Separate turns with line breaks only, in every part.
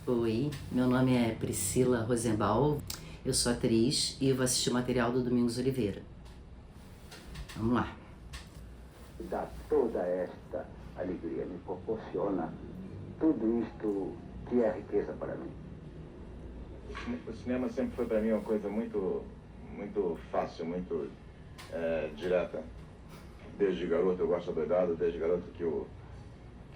Oi, meu nome é Priscila Rosenbaum, eu sou atriz e vou assistir o material do Domingos Oliveira. Vamos lá.
Dá toda esta alegria, me proporciona tudo isto que é riqueza para mim.
O cinema sempre foi para mim uma coisa muito fácil, muito direta. Desde garoto eu gosto doidado, desde garoto que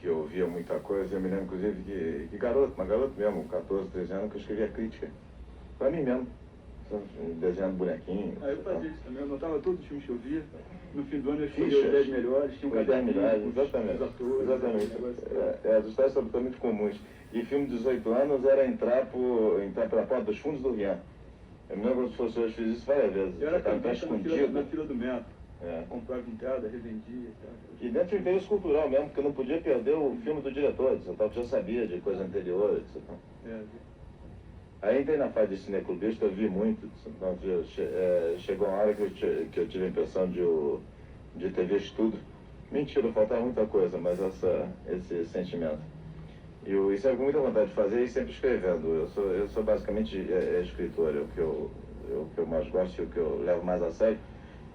eu via muita coisa. Eu me lembro inclusive que garoto mesmo, 14, 13 anos, que eu escrevia crítica. Para mim mesmo, desenhando bonequinhos.
Eu fazia isso também, eu anotava todos os filmes que eu via. No fim do ano eu escolhia os 10 melhores, tinha um caderninho com os atores.
Exatamente. As histórias são absolutamente comuns. E filme de 18 anos era entrar pela porta dos fundos do Rian. Eu me lembro que os professores fiz isso várias vezes.
Eu era
Ficava
escondido na fila do metro.
É.
Comprava entrada, revendia.
E dentro de interesse cultural mesmo, porque eu não podia perder o filme do diretor, etc. Eu já sabia de coisa anterior, etc. Aí entrei na fase de cineclubista, eu vi muito. Então, chegou uma hora que eu tive a impressão de ter visto tudo. Mentira, faltava muita coisa, mas esse sentimento. E sempre com muita vontade de fazer e sempre escrevendo. Eu sou basicamente escritor, é o que eu mais gosto e o que eu levo mais a sério.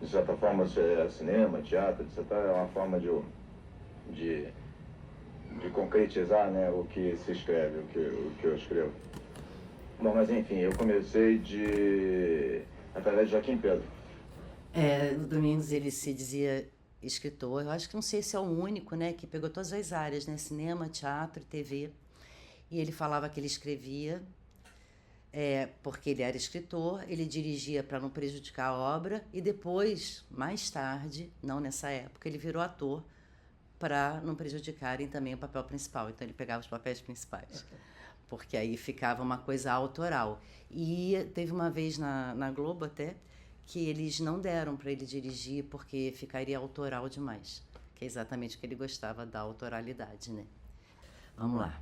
De certa forma, cinema, teatro, etc. É uma forma de concretizar, né, o que se escreve, o que eu escrevo. Bom, mas enfim, eu comecei através de Joaquim Pedro.
O Domingos, ele se dizia escritor. Eu acho que não sei se é o único, né, que pegou todas as áreas, né, cinema, teatro, TV. E ele falava que ele escrevia porque ele era escritor, ele dirigia para não prejudicar a obra e depois, mais tarde, não nessa época, ele virou ator para não prejudicarem também o papel principal. Então ele pegava os papéis principais, porque aí ficava uma coisa autoral. E teve uma vez na Globo até que eles não deram para ele dirigir porque ficaria autoral demais, que é exatamente o que ele gostava, da autoralidade, né? Vamos lá.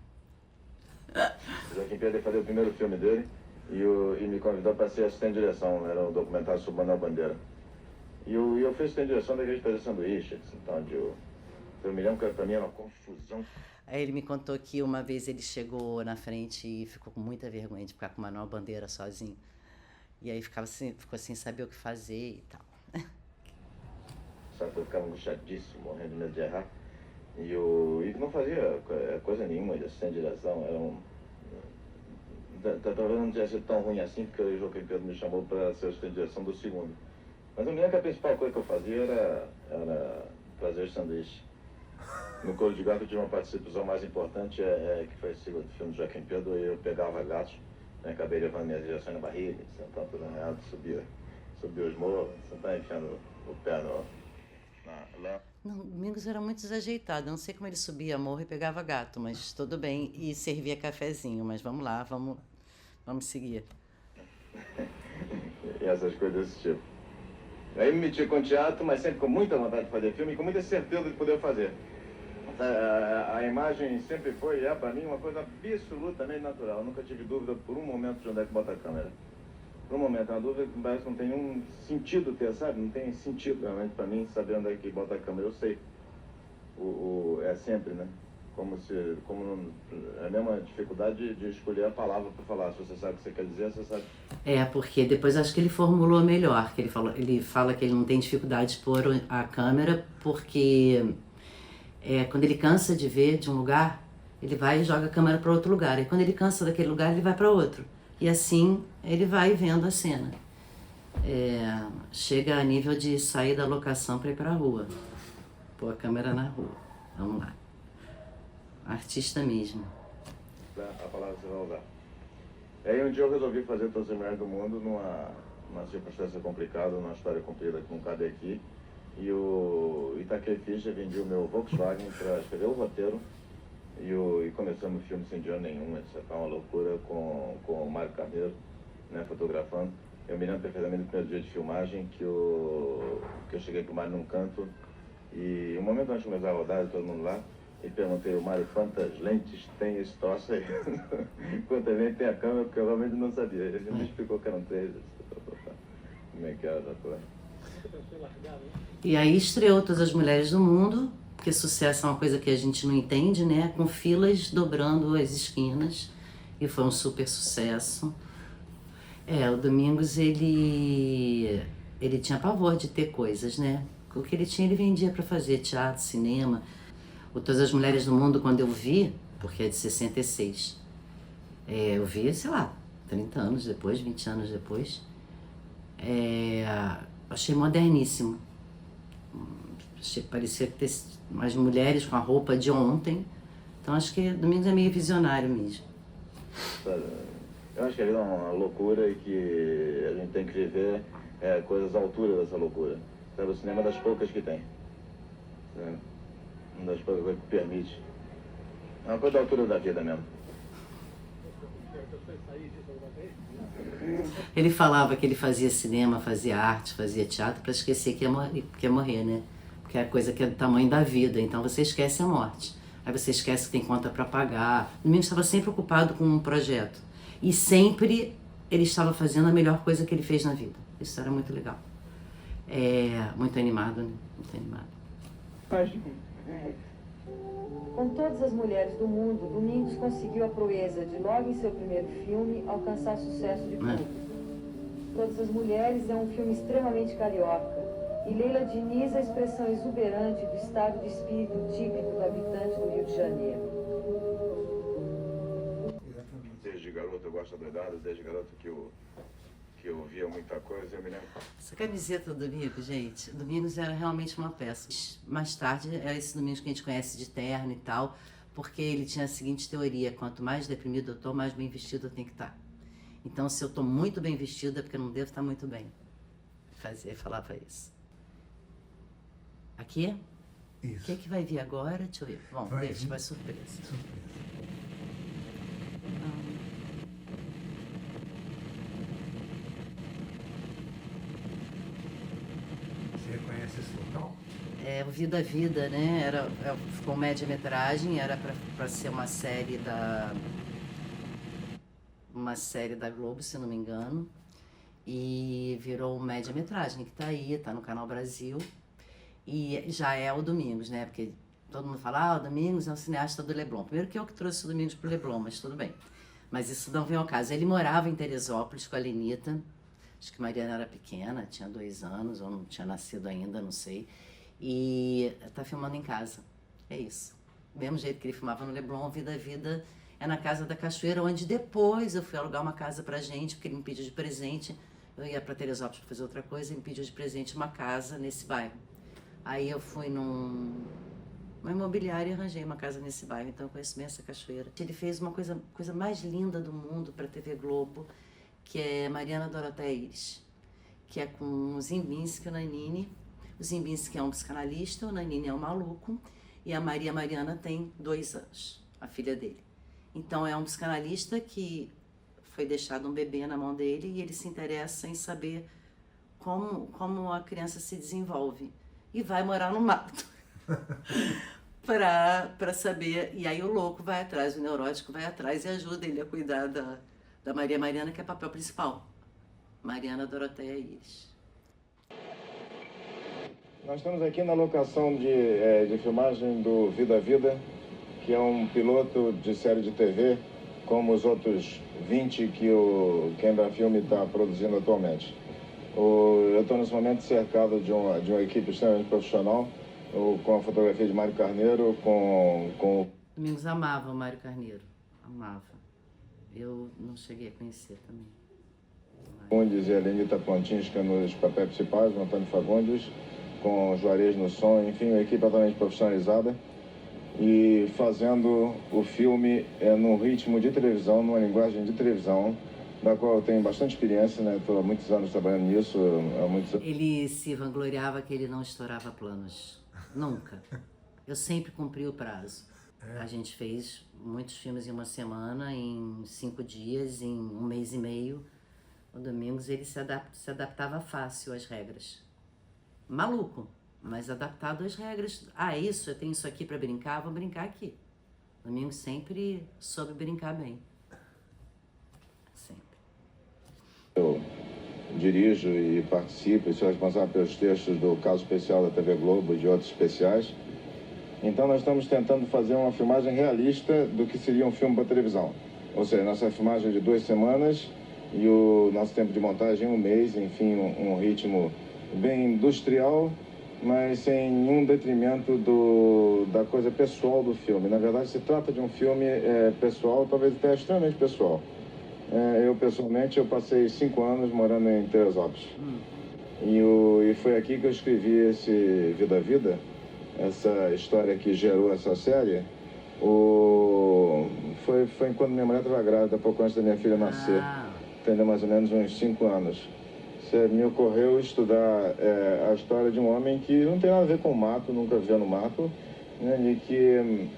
O Joaquim Pedro ia fazer o primeiro filme dele e me convidou para ser assistente de direção. Era um documentário sobre Manuel Bandeira. E eu fiz assistente de direção daquele de fazer sanduíches. Então, eu me lembro que para mim era uma confusão.
Aí ele me contou que uma vez ele chegou na frente e ficou com muita vergonha de ficar com Manuel Bandeira sozinho. E aí ficou sem saber o que fazer e tal.
Sabe, eu ficava angustiadíssimo, morrendo de medo de errar. E não fazia coisa nenhuma de assistente de direção. Talvez não tivesse sido tão ruim assim, porque o Joaquim Pedro me chamou para ser assistente de direção do segundo. Mas eu me lembro que a principal coisa que eu fazia era fazer os sanduíches. No Coro de Gato eu tive uma participação mais importante, que foi esse segundo filme do Joaquim Pedro, e eu pegava gatos, né, acabei levando minhas direções na barriga, sentando tudo arranhado, subia os morros, sentava enfiando o pé na lã.
Não, Domingos era muito desajeitado. Eu não sei como ele subia morro e pegava gato, mas tudo bem. E servia cafezinho, mas vamos lá, vamos seguir.
E essas coisas desse tipo. Aí me meti com teatro, mas sempre com muita vontade de fazer filme e com muita certeza de poder fazer. A imagem sempre foi e é para mim uma coisa absolutamente natural. Eu nunca tive dúvida por um momento de onde é que bota a câmera. Por um momento, é uma dúvida que parece que não tem nenhum sentido ter, sabe? Não tem sentido realmente para mim saber onde é que bota a câmera. Eu sei. É sempre, né? Como a mesma dificuldade de escolher a palavra para falar. Se você sabe o que você quer dizer, você sabe.
Porque depois acho que ele formulou melhor, que ele fala que ele não tem dificuldade de pôr a câmera, porque quando ele cansa de ver de um lugar, ele vai e joga a câmera para outro lugar. E quando ele cansa daquele lugar, ele vai para outro. E assim ele vai vendo a cena. Chega a nível de sair da locação para ir para a rua. Pôr a câmera na rua. Vamos lá. Artista mesmo.
A palavra que você vai usar. Aí um dia eu resolvi fazer Todas as Mulheres do Mundo numa circunstância complicada, numa história comprida que não cabe aqui. E o Itaquei Fischer vendia o meu Volkswagen para escrever o roteiro. E começamos o filme sem dinheiro nenhum, etc. Uma loucura com o Mário Carneiro, né, fotografando. Eu me lembro perfeitamente do primeiro dia de filmagem que eu cheguei com o Mário num canto e um momento antes de começar a rodar, todo mundo lá, e perguntei ao Mário quantas lentes tem esse troço aí. Quantas lentes tem a câmera, porque eu realmente não sabia. Ele me explicou que eram 3. Como é que era, doutor?
E aí estreou Todas as Mulheres do Mundo, que sucesso é uma coisa que a gente não entende, né? Com filas dobrando as esquinas. e foi um super sucesso. O Domingos, ele tinha pavor de ter coisas, né? O que ele tinha, ele vendia para fazer teatro, cinema. O Todas as Mulheres do Mundo, quando eu vi, porque é de 66, eu vi, sei lá, 30 anos depois, 20 anos depois, achei moderníssimo. Parecia ter umas mulheres com a roupa de ontem. Então acho que Domingos é meio visionário mesmo.
Eu acho que a vida é uma loucura e que a gente tem que viver coisas à altura dessa loucura. Sabe, o cinema é das poucas que tem. Uma das poucas coisas que permite. É uma coisa da altura da vida mesmo.
Ele falava que ele fazia cinema, fazia arte, fazia teatro para esquecer que ia morrer, né? Porque é a coisa que é do tamanho da vida, então você esquece a morte. Aí você esquece que tem conta para pagar. O Domingos estava sempre ocupado com um projeto. E sempre ele estava fazendo a melhor coisa que ele fez na vida. Isso era muito legal. Muito animado, né? Muito animado.
Com Todas as Mulheres do Mundo, Domingos conseguiu a proeza de, logo em seu primeiro filme, alcançar sucesso de público. Todas as Mulheres é um filme extremamente carioca. E Leila Diniz é a expressão exuberante do estado de espírito típico do habitante do Rio de Janeiro.
Desde garoto eu gosto doidado, desde garoto que eu via muita coisa, eu me lembro.
Essa camiseta do Domingos, gente, Domingos era realmente uma peça. Mais tarde era esse Domingos que a gente conhece de terno e tal, porque ele tinha a seguinte teoria: quanto mais deprimido eu tô, mais bem vestido eu tenho que estar. Então, se eu tô muito bem vestida, é porque eu não devo estar muito bem. Falava isso. Aqui?
Isso.
O que vai vir agora? Deixa eu ver. Bom, deixa, vai surpresa.
Você reconhece esse local?
O Vida a Vida, né? Ficou média-metragem, era para ser uma série da Globo, se não me engano. E virou média-metragem, que tá aí, tá no Canal Brasil. E já é o Domingos, né? Porque todo mundo fala, o Domingos é um cineasta do Leblon. Primeiro que eu que trouxe o Domingos pro Leblon, mas tudo bem. Mas isso não vem ao caso. Ele morava em Teresópolis com a Lenita. Acho que Mariana era pequena, tinha 2 anos, ou não tinha nascido ainda, não sei. E tá filmando em casa. É isso. Do mesmo jeito que ele filmava no Leblon, Vida a Vida é na Casa da Cachoeira, onde depois eu fui alugar uma casa pra gente, porque ele me pediu de presente. Eu ia pra Teresópolis pra fazer outra coisa, ele me pediu de presente uma casa nesse bairro. Aí eu fui numa imobiliária e arranjei uma casa nesse bairro, então eu conheço bem essa cachoeira. Ele fez uma coisa mais linda do mundo para a TV Globo, que é Mariana Dorothea Iris, que é com o Zimbinski e o Nanini. O Zimbinski é um psicanalista, o Nanini é um maluco, e a Mariana tem 2 anos, a filha dele. Então é um psicanalista que foi deixado um bebê na mão dele e ele se interessa em saber como a criança se desenvolve. E vai morar no mato para saber. E aí o louco vai atrás, o neurótico vai atrás e ajuda ele a cuidar da Maria Mariana, que é o papel principal. Mariana Dorothea Iris.
Nós estamos aqui na locação de filmagem do Vida a Vida, que é um piloto de série de TV, como os outros 20 que o Embrafilme está produzindo atualmente. Eu estou nesse momento cercado de uma equipe extremamente profissional, com a fotografia de Mário Carneiro, com...
Domingos amava o Mário Carneiro, amava. Eu não cheguei a conhecer também.
Fagundes e a Lenita Pontinska nos papéis principais, o Antônio Fagundes, com o Juarez no som, enfim, uma equipe altamente profissionalizada. E fazendo o filme num ritmo de televisão, numa linguagem de televisão, da qual eu tenho bastante experiência, né? Estou há muitos anos trabalhando nisso.
Ele se vangloriava que ele não estourava planos. Nunca. Eu sempre cumpri o prazo. A gente fez muitos filmes em uma semana, em 5 dias, em 1 mês e meio. O Domingos, ele se adaptava fácil às regras. Maluco, mas adaptado às regras. Eu tenho isso aqui para brincar, vou brincar aqui. O Domingos sempre soube brincar bem. Sempre.
Eu dirijo e participo e sou responsável pelos textos do Caso Especial da TV Globo e de outros especiais. Então nós estamos tentando fazer uma filmagem realista do que seria um filme para televisão. Ou seja, nossa filmagem de 2 semanas e o nosso tempo de montagem 1 mês, enfim, um ritmo bem industrial, mas sem nenhum detrimento da coisa pessoal do filme. Na verdade, se trata de um filme pessoal, talvez até extremamente pessoal. Eu, pessoalmente, eu passei 5 anos morando em Teresópolis. E foi aqui que eu escrevi esse Vida a Vida, essa história que gerou essa série. Foi quando minha mulher estava grávida, pouco antes da minha filha nascer. Entendeu? Mais ou menos uns 5 anos. Me ocorreu estudar a história de um homem que não tem nada a ver com o mato, nunca viveu no mato, né? E que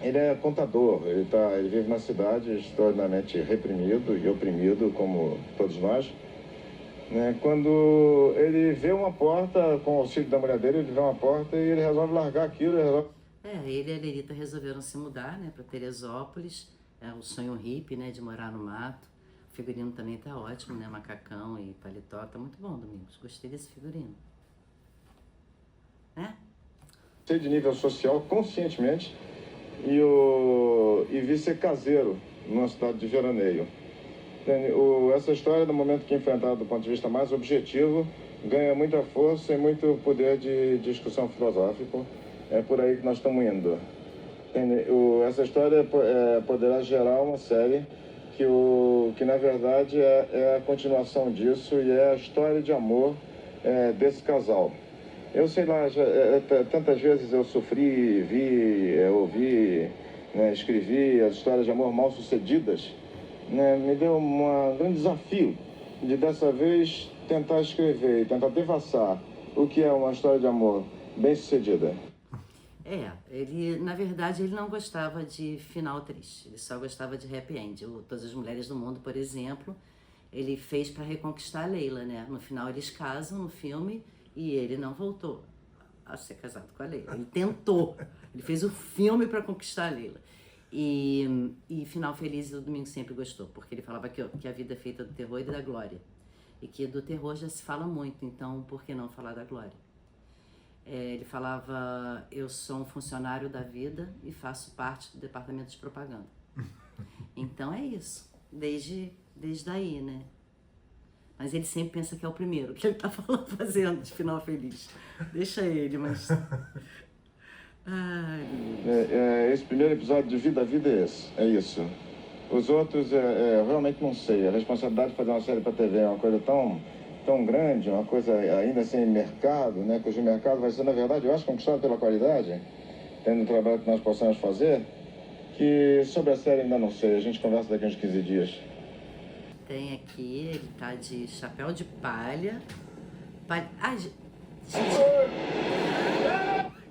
ele é contador, ele vive na cidade extraordinariamente reprimido e oprimido, como todos nós. Né? Quando ele vê uma porta, com o auxílio da mulher dele, ele vê uma porta e ele resolve largar aquilo.
Ele e a Lerita resolveram se mudar, né, para Teresópolis. É o sonho hippie, né, de morar no mato. O figurino também tá ótimo, né, macacão e paletó. Tá muito bom, Domingos. Gostei desse figurino. Né?
Sei de nível social conscientemente e vi ser caseiro numa cidade de veraneio. Essa história, no momento que enfrentado do ponto de vista mais objetivo, ganha muita força e muito poder de discussão filosófico. É por aí que nós estamos indo. Essa história poderá gerar uma série que na verdade é a continuação disso e é a história de amor desse casal. Eu sei lá, tantas vezes eu sofri, ouvi, né, escrevi as histórias de amor mal sucedidas. Né, me deu um grande desafio de dessa vez tentar escrever e tentar devassar o que é uma história de amor bem sucedida.
Ele, na verdade, ele não gostava de final triste, ele só gostava de happy end. Todas as Mulheres do Mundo, por exemplo, ele fez para reconquistar a Leila, né? No final eles casam no filme e ele não voltou a ser casado com a Leila. Ele tentou, ele fez o filme para conquistar a Leila. E Final Feliz o Domingos sempre gostou, porque ele falava que a vida é feita do terror e da glória. E que do terror já se fala muito, então por que não falar da glória? Ele falava, eu sou um funcionário da vida e faço parte do departamento de propaganda. Então é isso, desde aí, né? Mas ele sempre pensa que é o primeiro, que ele tá fazendo de Final Feliz. Deixa ele, mas... Ai,
esse primeiro episódio de Vida a Vida é isso. Os outros, eu realmente não sei. A responsabilidade de fazer uma série para TV é uma coisa tão grande, uma coisa ainda sem mercado, né? Cujo mercado vai ser, na verdade, eu acho, conquistado pela qualidade, tendo o trabalho que nós possamos fazer, que sobre a série ainda não sei. A gente conversa daqui a uns 15 dias.
Tem aqui, ele tá de chapéu de palha. Gente...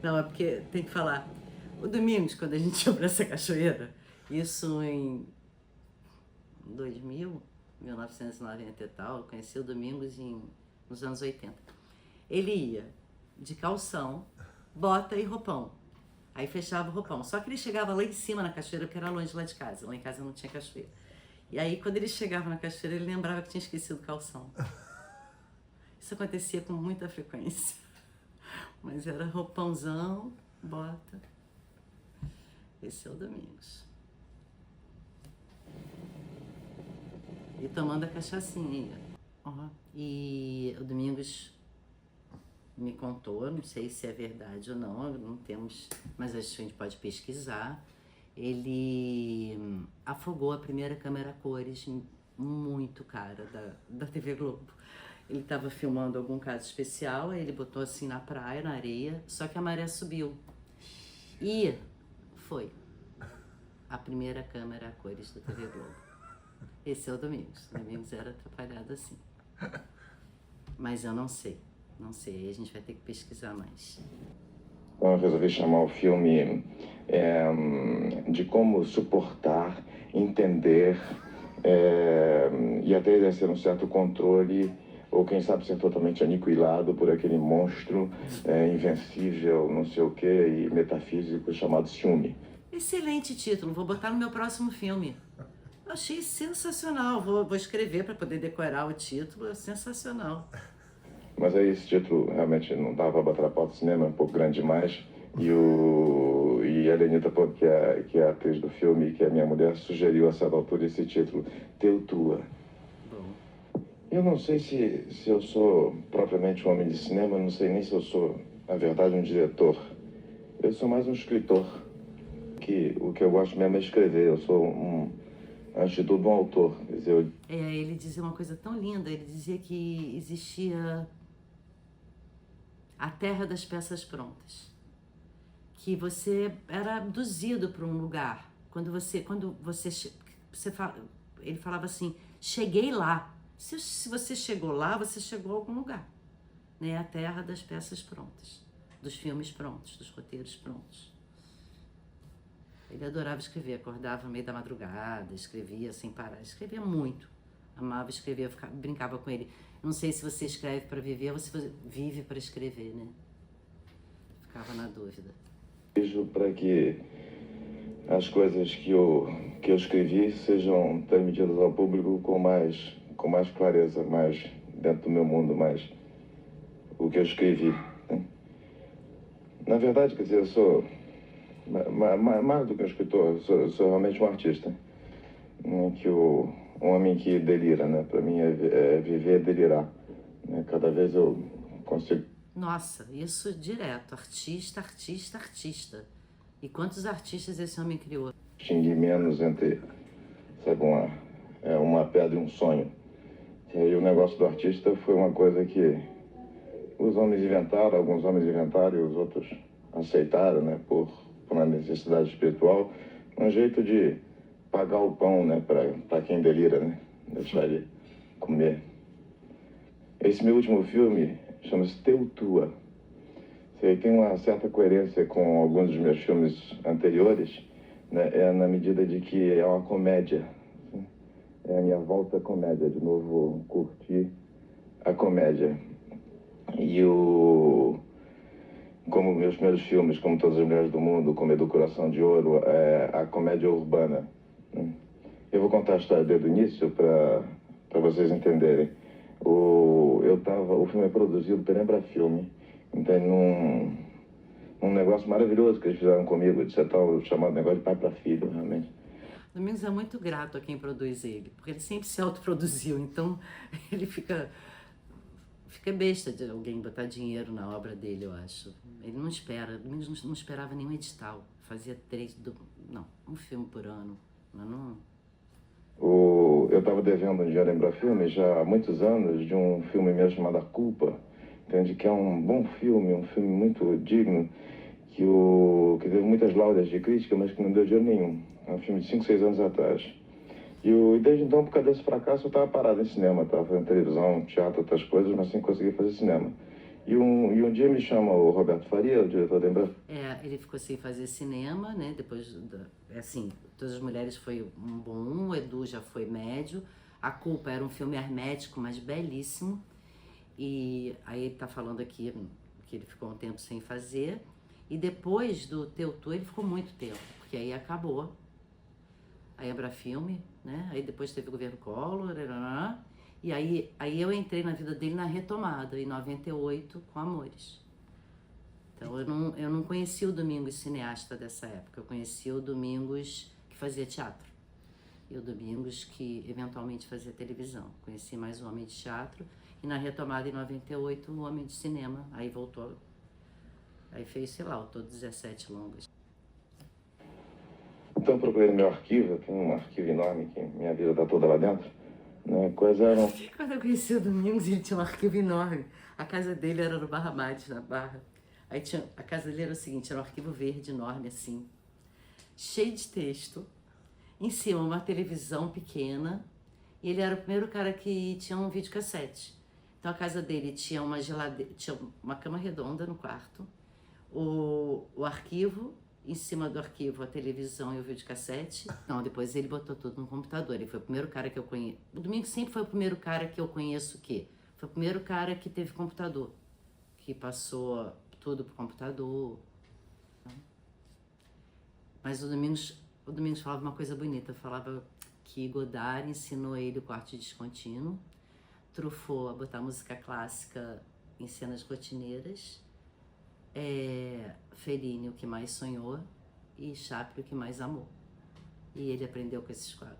Não, é porque tem que falar. O Domingos, quando a gente ia pra essa cachoeira, isso em 1990 e tal, eu conheci o Domingos nos anos 80. Ele ia de calção, bota e roupão. Aí fechava o roupão. Só que ele chegava lá em cima na cachoeira, porque era longe lá de casa. Lá em casa não tinha cachoeira. E aí, quando ele chegava na cachoeira, ele lembrava que tinha esquecido o calção. Isso acontecia com muita frequência. Mas era roupãozão, bota. Esse é o Domingos. E tomando a cachaçinha. E o Domingos me contou, não sei se é verdade ou não temos, mas a gente pode pesquisar. Ele afogou a primeira câmera a cores muito cara da TV Globo. Ele estava filmando algum caso especial, aí ele botou assim na praia, na areia, só que a maré subiu. E foi a primeira câmera a cores da TV Globo. Esse é o Domingos. O Domingos era atrapalhado assim. Mas eu não sei, a gente vai ter que pesquisar mais.
Então eu resolvi chamar o filme de como suportar, entender e até exercer um certo controle, ou quem sabe ser totalmente aniquilado por aquele monstro invencível, não sei o que, e metafísico chamado ciúme.
Excelente título, vou botar no meu próximo filme. Eu achei sensacional, vou escrever para poder decorar o título, é sensacional.
Mas aí esse título realmente não dava para botar na pauta do cinema, é um pouco grande demais. E a Lenita, que é a atriz do filme, que é minha mulher, sugeriu a certa altura esse título, Teu Tua. Eu não sei se eu sou propriamente um homem de cinema, não sei nem se eu sou, na verdade, um diretor. Eu sou mais um escritor, que o que eu gosto mesmo é escrever. Eu sou, antes de tudo, um autor. Quer dizer,
Ele dizia uma coisa tão linda, ele dizia que existia a terra das peças prontas. Que você era abduzido para um lugar. Ele falava assim, cheguei lá. Se você chegou lá, você chegou a algum lugar. Né? A terra das peças prontas, dos filmes prontos, dos roteiros prontos. Ele adorava escrever, acordava no meio da madrugada, escrevia sem parar, escrevia muito. Amava escrever, brincava com ele. Não sei se você escreve para viver ou se você vive para escrever, né? Ficava na dúvida.
Vejo para que as coisas que eu escrevi sejam transmitidas ao público com mais clareza, mais dentro do meu mundo, mais o que eu escrevi. Né? Na verdade, quer dizer, eu sou mais do que um escritor, eu sou realmente um artista. Né? Um homem que delira, né? Para mim é viver, delirar. Né? Cada vez eu consigo...
Nossa, isso direto, artista, artista, artista. E quantos artistas esse homem criou?
Distinguir menos entre, sabe, uma pedra e um sonho. E aí o negócio do artista foi uma coisa que os homens inventaram, alguns homens inventaram e os outros aceitaram, né, por uma necessidade espiritual, um jeito de pagar o pão, né, para quem delira, né, deixar ele comer. Esse meu último filme chama-se Teu Tua. Tem uma certa coerência com alguns dos meus filmes anteriores, né, na medida de que é uma comédia. Assim. É a minha volta à comédia, de novo curtir a comédia. E como meus primeiros filmes, como Todas as Mulheres do Mundo, como Edu Coração de Ouro, é a comédia urbana. Né. Eu vou contar a história desde o início para vocês entenderem. O filme é produzido pela Embrafilme, então num negócio maravilhoso que eles fizeram comigo, de ser tal, chamado negócio de pai para filho, realmente.
Domingos é muito grato a quem produz ele, porque ele sempre se autoproduziu, então ele fica besta de alguém botar dinheiro na obra dele, eu acho. Ele não espera, Domingos não esperava nenhum edital, fazia um filme por ano, mas não...
Eu estava devendo um dinheiro à Embrafilme já há muitos anos de um filme meu chamado A Culpa, entende? Que é um bom filme, um filme muito digno, que teve muitas laudas de crítica, mas que não deu dinheiro nenhum. É um filme de 5, 6 anos atrás. E desde então, por causa desse fracasso, eu estava parado em cinema, estava fazendo televisão, teatro, outras coisas, mas sem conseguir fazer cinema. E um dia me chama o Roberto Faria, o diretor da Embrafilme.
Ele ficou sem fazer cinema, né? Depois, Todas as Mulheres foi um bom, o Edu já foi médio. A Culpa era um filme hermético, mas belíssimo. E aí ele tá falando aqui que ele ficou um tempo sem fazer. E depois do Teu Tua, ele ficou muito tempo, porque aí acabou a Embrafilme, né? Aí depois teve o governo Collor, e aí eu entrei na vida dele na retomada, em 98, com Amores. Então eu não conhecia o Domingos cineasta dessa época, eu conhecia o Domingos que fazia teatro. E o Domingos que eventualmente fazia televisão. Conheci mais o homem de teatro. E na retomada em 98, o homem de cinema. Aí voltou. Aí fez, sei lá, o todo 17 longas.
Então procurei no meu arquivo, eu tenho um arquivo enorme que minha vida está toda lá dentro. Né? Quais eram...
Quando eu conheci o Domingos, ele tinha um arquivo enorme. A casa dele era no Barra Mares, na Barra. Aí a casa dele era o seguinte, era um arquivo verde enorme assim, cheio de texto. Em cima, uma televisão pequena, e ele era o primeiro cara que tinha um videocassete. Então a casa dele tinha uma geladeira, tinha uma cama redonda no quarto, o arquivo, em cima do arquivo a televisão e o videocassete. Não, depois ele botou tudo no computador. Ele foi o primeiro cara que eu conheço. O Domingos sempre foi o primeiro cara que eu conheço foi o primeiro cara que teve computador, que passou tudo pro computador. Mas o Domingos falava uma coisa bonita, falava que Godard ensinou ele o corte descontínuo, Truffaut a botar música clássica em cenas rotineiras, Fellini o que mais sonhou, e Chaplin o que mais amou. E ele aprendeu com esses 4.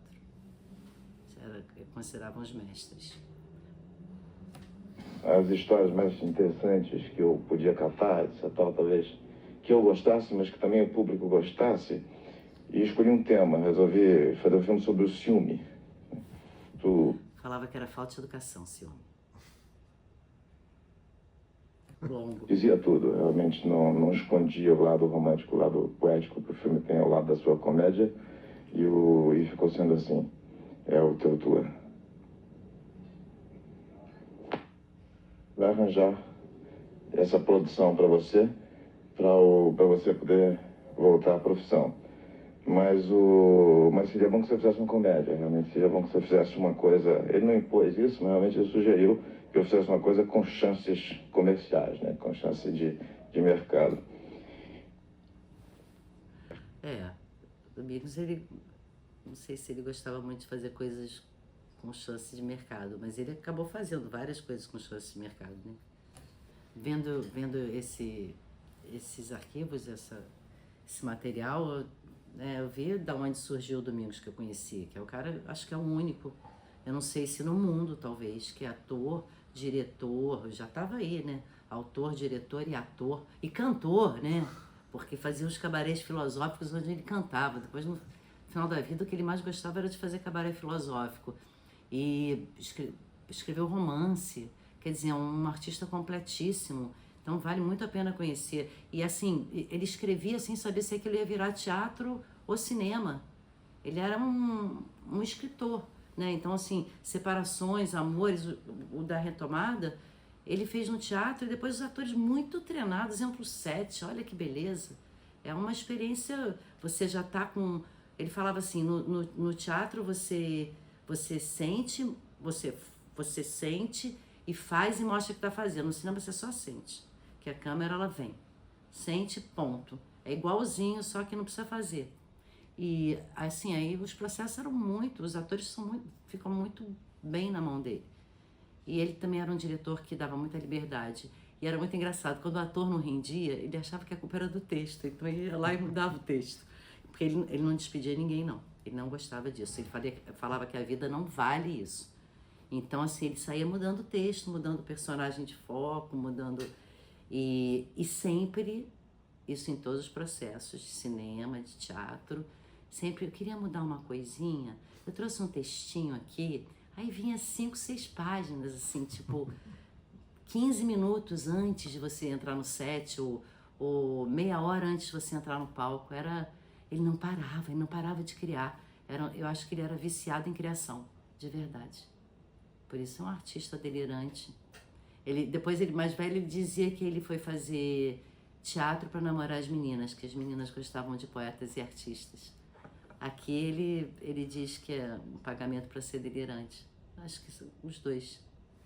Consideravam os mestres.
As histórias mais interessantes que eu podia catar, talvez que eu gostasse, mas que também o público gostasse, e escolhi um tema. Resolvi fazer um filme sobre o ciúme.
Falava que era falta de educação, ciúme. Longo.
Dizia tudo, realmente não escondia o lado romântico, o lado poético que o filme tem ao lado da sua comédia, e ficou sendo assim. É o teu tour. Vai arranjar essa produção para você poder voltar à profissão. Mas seria bom que você fizesse uma comédia, realmente seria bom que você fizesse uma coisa. Ele não impôs isso, mas realmente ele sugeriu que eu fizesse uma coisa com chances comerciais, né? Com chance de mercado.
Domingos, ele, não sei se ele gostava muito de fazer coisas com chance de mercado, mas ele acabou fazendo várias coisas com chance de mercado, né? Vendo esses arquivos, esse material, eu vi de onde surgiu o Domingos que eu conheci, que é o cara, acho que é o único, eu não sei se no mundo, talvez, que é ator, diretor, já estava aí, né? Autor, diretor e ator, e cantor, né? Porque fazia os cabarés filosóficos onde ele cantava. Depois, no final da vida, o que ele mais gostava era de fazer cabaré filosófico. E escreveu romance, quer dizer, é um artista completíssimo. Então vale muito a pena conhecer. E assim, ele escrevia sem saber se aquilo ia virar teatro ou cinema. Ele era um escritor, né? Então assim, Separações, Amores, o da Retomada, ele fez no teatro e depois os atores muito treinados iam pro set. Olha que beleza. É uma experiência, você já tá com... Ele falava assim, no teatro você sente, você sente e faz e mostra que tá fazendo. No cinema você só sente, que a câmera ela vem, sente, ponto. É igualzinho, só que não precisa fazer. E assim, aí os processos eram os atores ficam muito bem na mão dele. E ele também era um diretor que dava muita liberdade. E era muito engraçado, quando o ator não rendia, ele achava que a culpa era do texto, então ele ia lá e mudava o texto. Porque ele não despedia ninguém, não. Ele não gostava disso. Ele falava que a vida não vale isso. Então, assim, ele saía mudando o texto, mudando o personagem de foco, mudando... E sempre, isso em todos os processos, de cinema, de teatro, sempre eu queria mudar uma coisinha. Eu trouxe um textinho aqui, aí vinha 5, 6 páginas, assim, tipo, 15 minutos antes de você entrar no set, ou meia hora antes de você entrar no palco. Ele não parava de criar. Eu acho que ele era viciado em criação, de verdade. Por isso é um artista delirante. Depois, ele mais velho, ele dizia que ele foi fazer teatro para namorar as meninas, que as meninas gostavam de poetas e artistas. Aqui ele diz que é um pagamento para ser delirante. Acho que os dois.